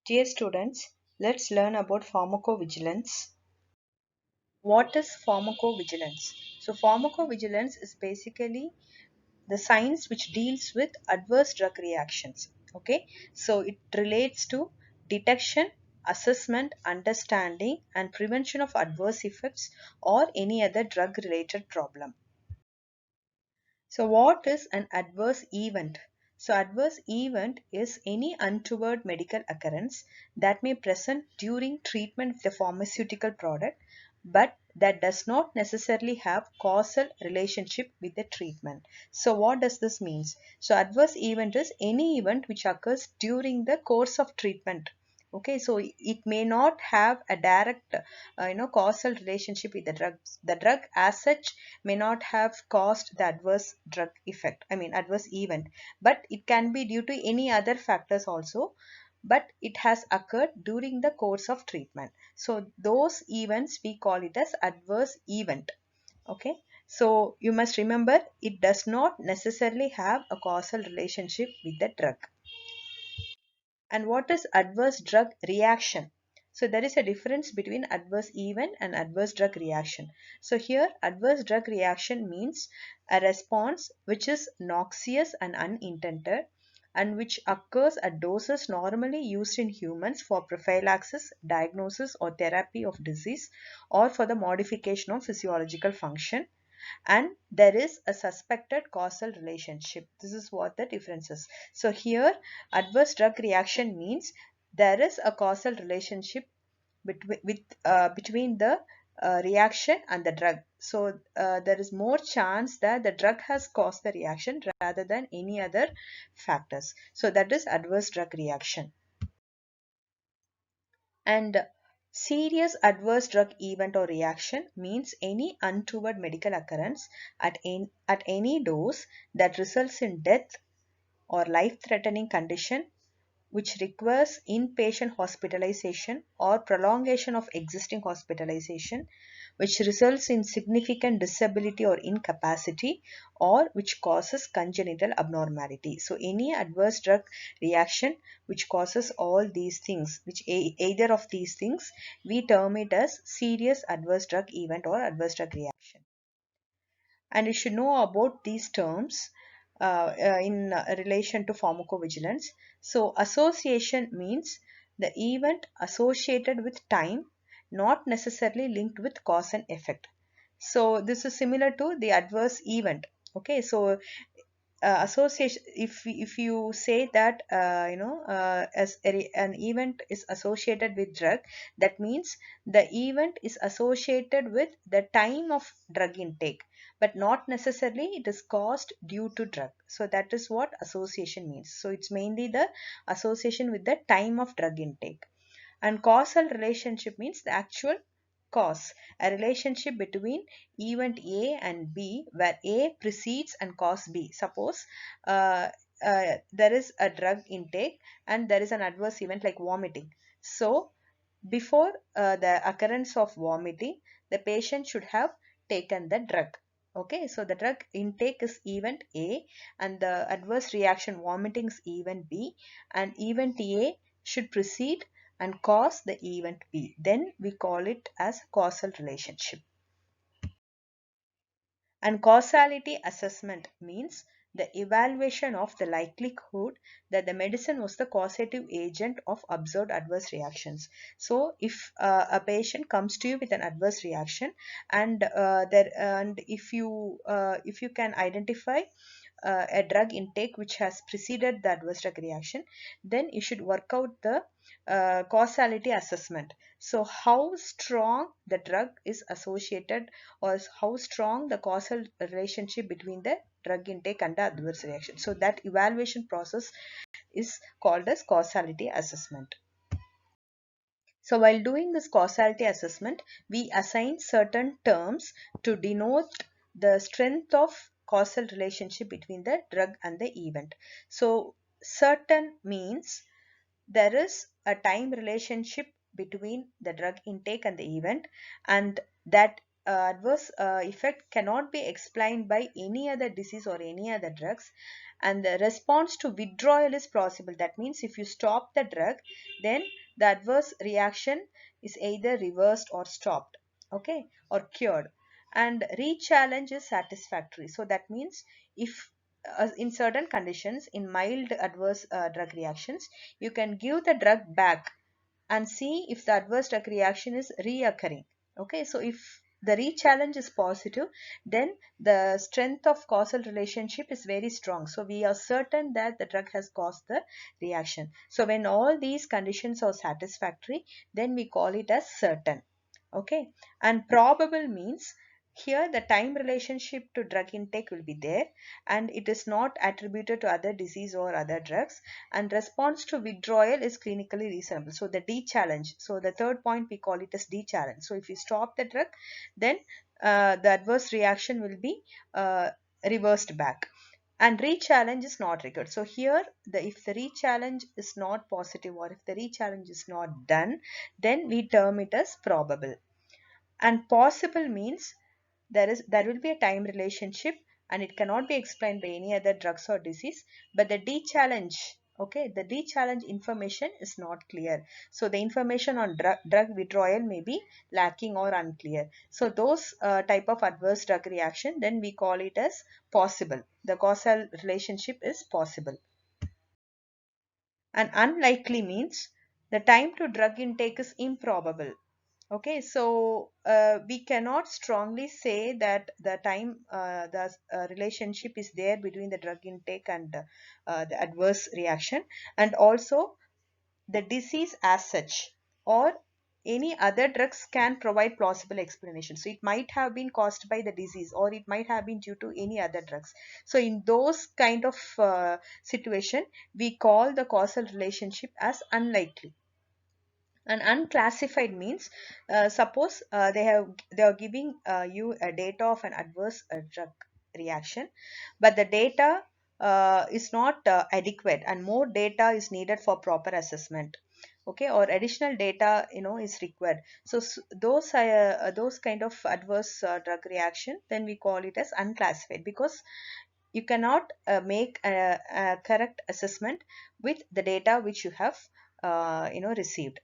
Dear students, let's learn about pharmacovigilance. What is pharmacovigilance? So, pharmacovigilance is basically the science which deals with adverse drug reactions. Okay, so it relates to detection, assessment, understanding, and prevention of adverse effects or any other drug related problem. So, what is an adverse event? So, adverse event is any untoward medical occurrence that may present during treatment with a pharmaceutical product, but that does not necessarily have causal relationship with the treatment. So, what does this mean? So, adverse event is any event which occurs during the course of treatment. Okay, so it may not have a direct causal relationship with the drugs. The drug as such may not have caused the adverse drug effect, adverse event, but it can be due to any other factors also, but it has occurred during the course of treatment. So those events we call it as adverse event. Okay, so you must remember it does not necessarily have a causal relationship with the drug. And what is adverse drug reaction? So there is a difference between adverse event and adverse drug reaction. So here adverse drug reaction means a response which is noxious and unintended and which occurs at doses normally used in humans for prophylaxis, diagnosis or therapy of disease or for the modification of physiological function, and there is a suspected causal relationship. This is what the difference is. So here adverse drug reaction means there is a causal relationship between the reaction and the drug. So there is more chance that the drug has caused the reaction rather than any other factors. So that is adverse drug reaction. And serious adverse drug event or reaction means any untoward medical occurrence at any dose that results in death or life-threatening condition which requires inpatient hospitalization or prolongation of existing hospitalization, which results in significant disability or incapacity, or which causes congenital abnormality. So, any adverse drug reaction which causes all these things, which either of these things, we term it as serious adverse drug event or adverse drug reaction. And you should know about these terms in relation to pharmacovigilance. So, association means the event associated with time, not necessarily linked with cause and effect. So, this is similar to the adverse event. Okay, so association, if you say that an event is associated with drug, that means the event is associated with the time of drug intake, but not necessarily it is caused due to drug. So that is what association means. So it's mainly the association with the time of drug intake. And causal relationship means the actual cause, a relationship between event A and B where A precedes and cause B. Suppose there is a drug intake and there is an adverse event like vomiting. So before the occurrence of vomiting, the patient should have taken the drug. Okay, so the drug intake is event A and the adverse reaction vomiting is event B, and event A should precede and cause the event B. Then we call it as causal relationship. And causality assessment means the evaluation of the likelihood that the medicine was the causative agent of observed adverse reactions. So, if a patient comes to you with an adverse reaction, and if you can identify a drug intake which has preceded the adverse drug reaction, then you should work out the causality assessment. So, how strong the drug is associated, or how strong the causal relationship between the drug intake and the adverse reaction. So, that evaluation process is called as causality assessment. So, while doing this causality assessment, we assign certain terms to denote the strength of causal relationship between the drug and the event. So, certain means there is a time relationship between the drug intake and the event, and that adverse effect cannot be explained by any other disease or any other drugs, and the response to withdrawal is possible. That means if you stop the drug, then the adverse reaction is either reversed or stopped, okay, or cured. And re-challenge is satisfactory. So that means if in certain conditions, in mild adverse drug reactions, you can give the drug back and see if the adverse drug reaction is reoccurring. Okay, so if the re-challenge is positive, then the strength of causal relationship is very strong. So we are certain that the drug has caused the reaction. So when all these conditions are satisfactory, then we call it as certain. Okay, and probable means here the time relationship to drug intake will be there, and it is not attributed to other disease or other drugs, and response to withdrawal is clinically reasonable. So the D challenge. So the third point we call it as D challenge. So if you stop the drug, then the adverse reaction will be reversed back. And re-challenge is not required. So here, if the re-challenge is not positive or if the re-challenge is not done, then we term it as probable. And possible means there will be a time relationship and it cannot be explained by any other drugs or disease, but the D challenge, okay, the D challenge information is not clear. So the information on drug withdrawal may be lacking or unclear. So those type of adverse drug reaction, then we call it as possible. The causal relationship is possible. And unlikely means the time to drug intake is improbable. Okay, so we cannot strongly say that the time, the relationship is there between the drug intake and the adverse reaction, and also the disease as such or any other drugs can provide plausible explanation. So it might have been caused by the disease or it might have been due to any other drugs. So in those kind of situation, we call the causal relationship as unlikely. And unclassified means suppose they are giving you a data of an adverse drug reaction, but the data is not adequate and more data is needed for proper assessment, okay, or additional data is required. So those kind of adverse drug reaction, then we call it as unclassified, because you cannot make a correct assessment with the data which you have received.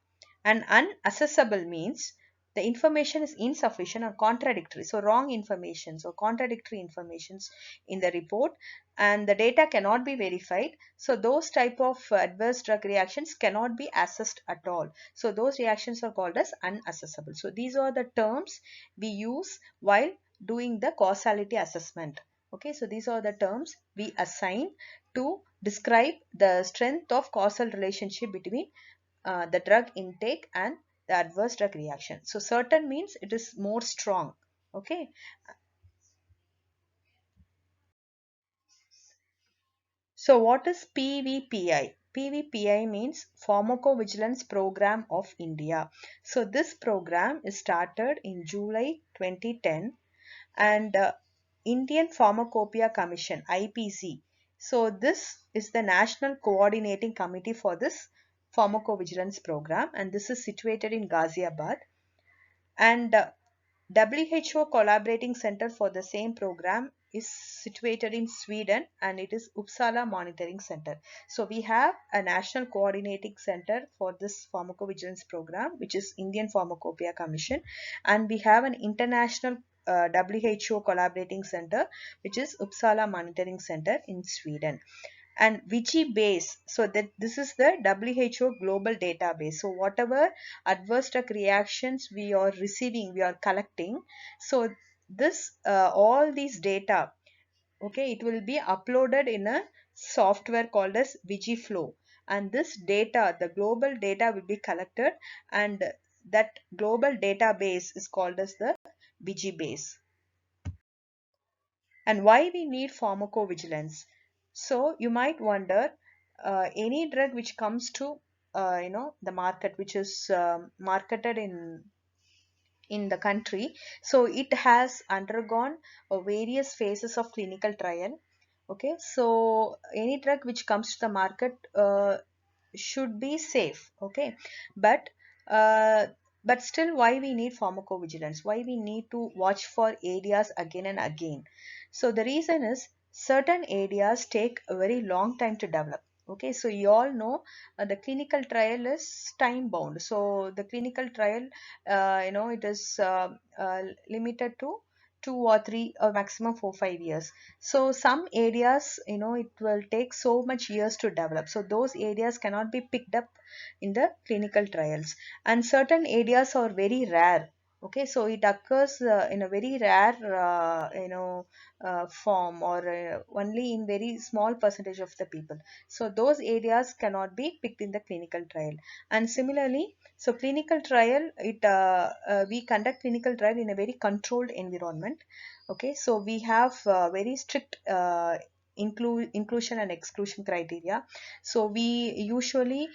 And unaccessible means the information is insufficient or contradictory, so wrong informations or contradictory informations in the report, and the data cannot be verified. So those type of adverse drug reactions cannot be assessed at all. So those reactions are called as unaccessible. So these are the terms we use while doing the causality assessment. Okay, so these are the terms we assign to describe the strength of causal relationship between the drug intake and the adverse drug reaction. So certain means it is more strong. Okay. So what is PVPI? PVPI means Pharmacovigilance Program of India. So this program is started in July 2010, and Indian Pharmacopoeia Commission IPC. So this is the national coordinating committee for this pharmacovigilance program, and this is situated in Ghaziabad. And WHO collaborating center for the same program is situated in Sweden, and it is Uppsala Monitoring Center. So we have a national coordinating center for this pharmacovigilance program, which is Indian Pharmacopoeia Commission, and we have an international WHO collaborating center, which is Uppsala Monitoring Center in Sweden. And Vigibase, so that this is the WHO global database. So whatever adverse drug reactions we are receiving, we are collecting, so this all these data, okay, it will be uploaded in a software called as Vigiflow, and this data, the global data, will be collected, and that global database is called as the Vigibase. And why we need pharmacovigilance? So you might wonder, any drug which comes to the market, which is marketed in the country, so it has undergone various phases of clinical trial. Okay, so any drug which comes to the market should be safe. Okay, but But still, why we need pharmacovigilance? Why we need to watch for areas again and again? So the reason is certain areas take a very long time to develop. Okay, so you all know the clinical trial is time bound. So the clinical trial, it is limited to 2 or 3 or maximum 4 5 years. So some areas, it will take so much years to develop. So those areas cannot be picked up in the clinical trials, and certain areas are very rare. Okay, so it occurs in a very rare form, or only in very small percentage of the people. So those areas cannot be picked in the clinical trial. And similarly, so clinical trial, we conduct clinical trial in a very controlled environment. Okay, so we have very strict inclusion and exclusion criteria. So we usually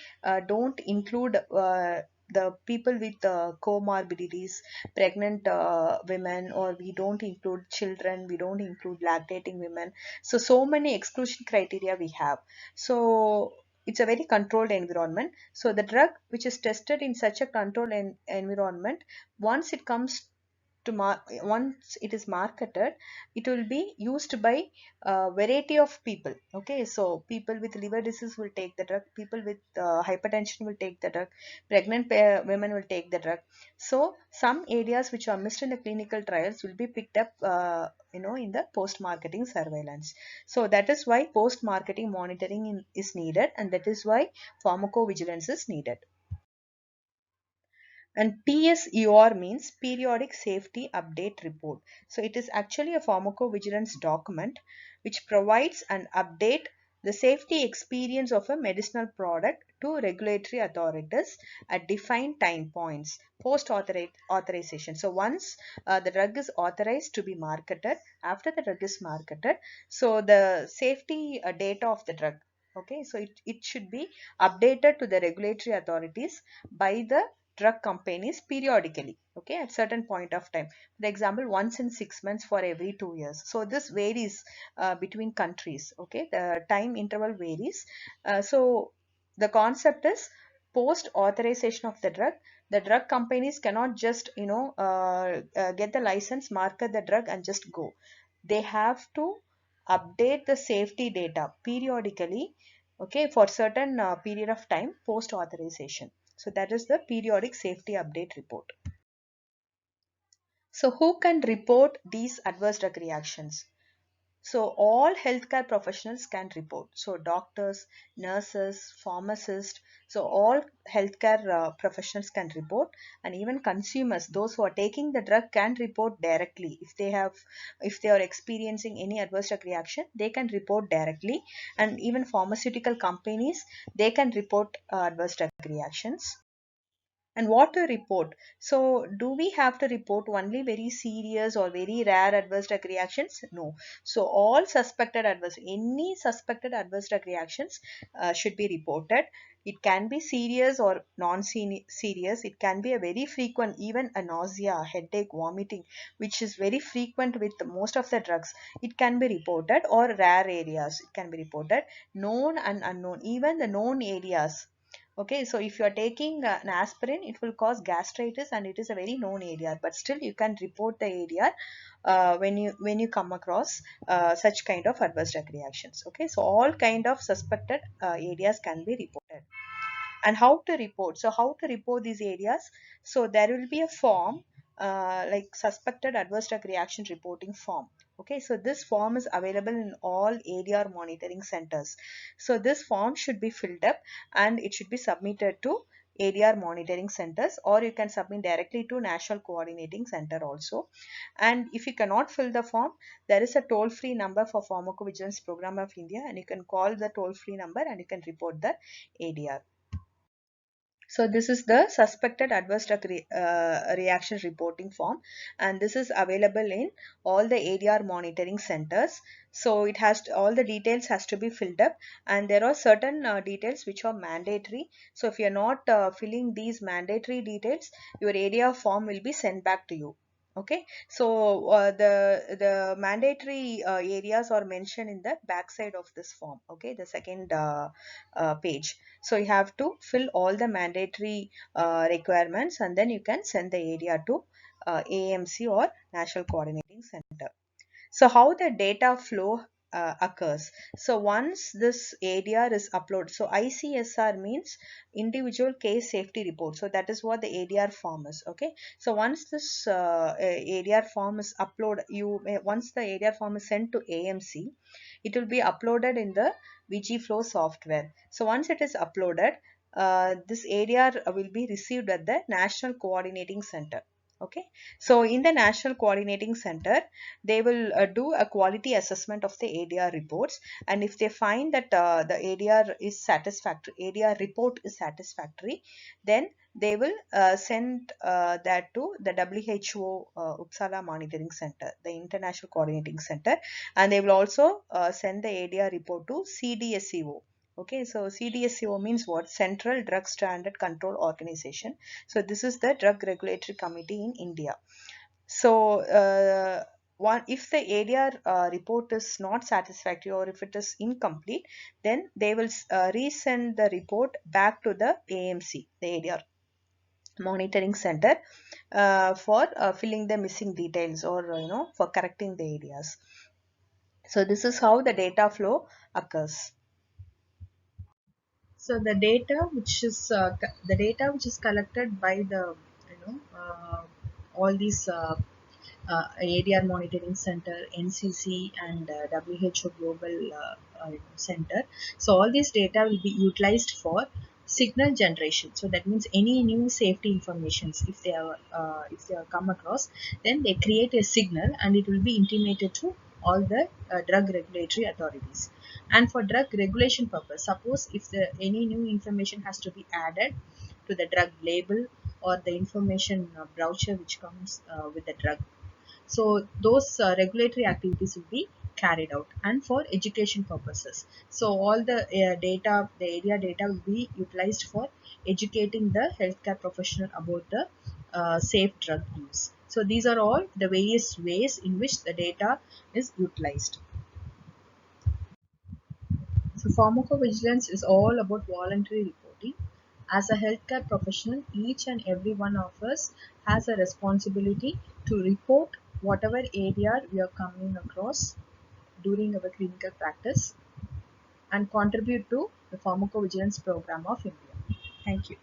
don't include the people with comorbidities, pregnant women, or we don't include children, we don't include lactating women. So many exclusion criteria we have. So it's a very controlled environment. So the drug which is tested in such a controlled environment, once it comes to once it is marketed, it will be used by a variety of people. Okay, so people with liver disease will take the drug, people with hypertension will take the drug, pregnant women will take the drug. So some areas which are missed in the clinical trials will be picked up in the post marketing surveillance. So that is why post marketing monitoring is needed, and that is why pharmacovigilance is needed. And PSER means Periodic Safety Update Report. So it is actually a pharmacovigilance document which provides and update the safety experience of a medicinal product to regulatory authorities at defined time points post authorization. So once the drug is authorized to be marketed, after the drug is marketed, so the safety data of the drug, okay, so it should be updated to the regulatory authorities by the drug companies periodically, okay, at certain point of time. For example, once in 6 months for every 2 years. So this varies between countries. Okay, the time interval varies. So the concept is post authorization of the drug companies cannot just get the license, market the drug and just go. They have to update the safety data periodically, okay, for certain period of time post authorization. So that is the periodic safety update report. So who can report these adverse drug reactions? So all healthcare professionals can report. So doctors, nurses, pharmacists, so all healthcare professionals can report, and even consumers, those who are taking the drug, can report directly. If they are experiencing any adverse drug reaction, they can report directly, and even pharmaceutical companies, they can report adverse drug reactions. And what to report? So do we have to report only very serious or very rare adverse drug reactions? No. So all suspected adverse, any suspected adverse drug reactions should be reported. It can be serious or non-serious. It can be a very frequent, even a nausea, headache, vomiting, which is very frequent with most of the drugs. It can be reported, or rare areas. It can be reported. Known and unknown, even the known areas. Okay, so if you are taking an aspirin, it will cause gastritis, and it is a very known area. But still, you can report the area when you come across such kind of adverse drug reactions. Okay, so all kind of suspected areas can be reported. And how to report? So how to report these areas? So there will be a form like suspected adverse drug reaction reporting form. Okay, so this form is available in all ADR monitoring centers. So this form should be filled up, and it should be submitted to ADR monitoring centers, or you can submit directly to National Coordinating Center also. And if you cannot fill the form, there is a toll-free number for Pharmacovigilance Program of India, and you can call the toll-free number and you can report the ADR. So this is the suspected adverse drug reaction reporting form, and this is available in all the ADR monitoring centers. So it has all the details has to be filled up, and there are certain details which are mandatory. So if you are not filling these mandatory details, your ADR form will be sent back to you. Okay, so the mandatory areas are mentioned in the back side of this form. Okay, the second page. So you have to fill all the mandatory requirements, and then you can send the area to AMC or National Coordinating Center. So how the data flow occurs. So once this ADR is uploaded, so ICSR means individual case safety report. So that is what the ADR form is. Okay. So once this ADR form is uploaded, once the ADR form is sent to AMC, it will be uploaded in the VGFlow software. So once it is uploaded, this ADR will be received at the National Coordinating Center. Okay. So in the National Coordinating Center, they will do a quality assessment of the ADR reports, and if they find that the ADR is satisfactory, ADR report is satisfactory, then they will send that to the WHO Uppsala Monitoring Center, the International Coordinating Center, and they will also send the ADR report to CDSCO. Okay, so CDSCO means what? Central Drug Standard Control Organization. So this is the Drug Regulatory Committee in India. So if the ADR report is not satisfactory or if it is incomplete, then they will resend the report back to the AMC, the ADR monitoring center, for filling the missing details, or for correcting the areas. So this is how the data flow occurs. So the data which is collected by the all these ADR Monitoring Center, NCC, and WHO Global Center. So all this data will be utilized for signal generation. So that means any new safety informations, if they are come across, then they create a signal and it will be intimated to all the drug regulatory authorities. And for drug regulation purpose, suppose if any new information has to be added to the drug label or the information brochure which comes with the drug, so those regulatory activities will be carried out. And for education purposes, so all the the area data will be utilized for educating the healthcare professional about the safe drug use. So these are all the various ways in which the data is utilized. So pharmacovigilance is all about voluntary reporting. As a healthcare professional, each and every one of us has a responsibility to report whatever area we are coming across during our clinical practice and contribute to the pharmacovigilance program of India. Thank you.